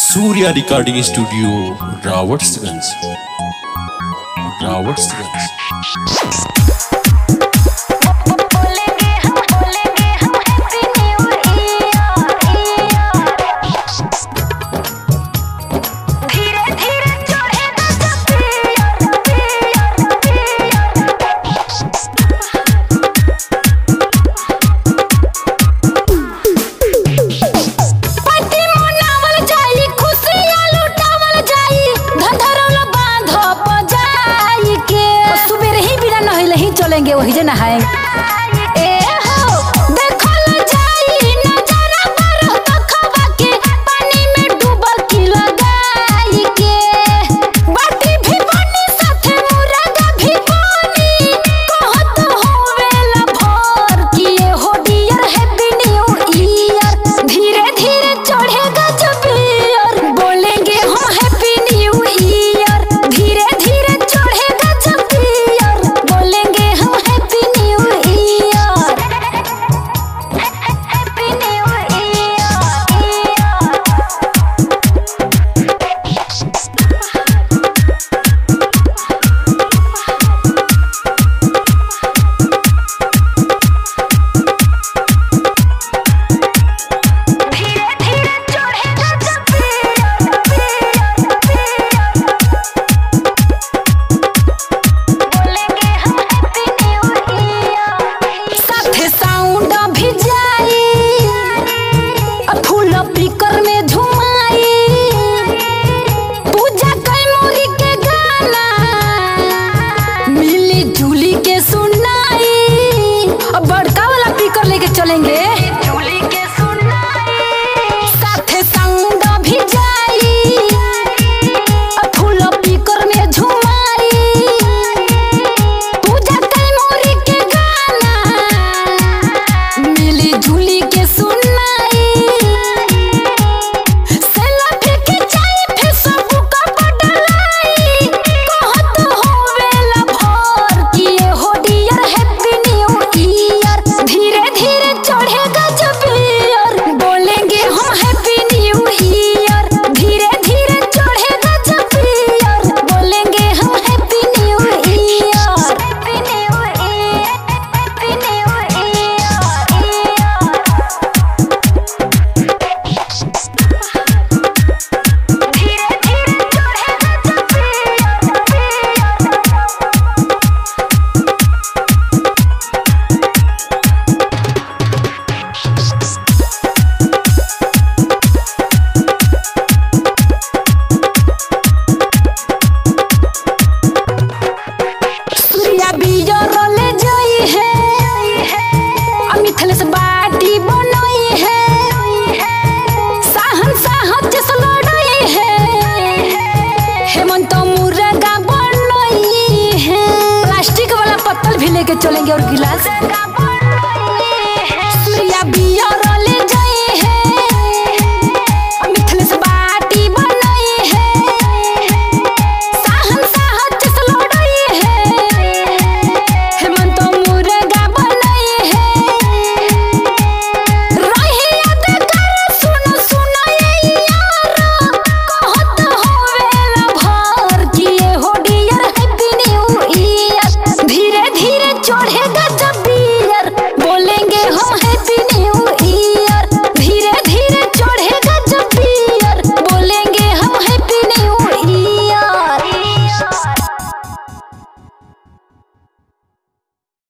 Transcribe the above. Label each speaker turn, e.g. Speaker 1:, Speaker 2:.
Speaker 1: Surya recording studio Robertsganj.
Speaker 2: चलेंगे वही जना है चलेंगे साथे संग भी जाई फूल पीकर में झुमाई पूजा कई मोरी के गाना मिली झूली के सुनाई सेल्फी खिंचाई फेसबुक पर डलाई कहत होवेला भर किए हो डियर हैप्पी न्यू ईयर। धीरे धीरे चढ़ेगा जब ईयर बोलेंगे हम हैप्पी न्यू ईयर। धीरे धीरे चढ़ेगा जब ईयर बोलेंगे हम happy new year. Happy new year, happy new year. धीरे धीरे चढ़ेगा जब सूर्या बीजो रोले जोई है मिथलेश बाटी बनोई है साहन साहत जस लड़ोई है हेमंत मुर्गा बनोई है प्लास्टिक वाला पत्तल भी लेके चलेंगे और गिलास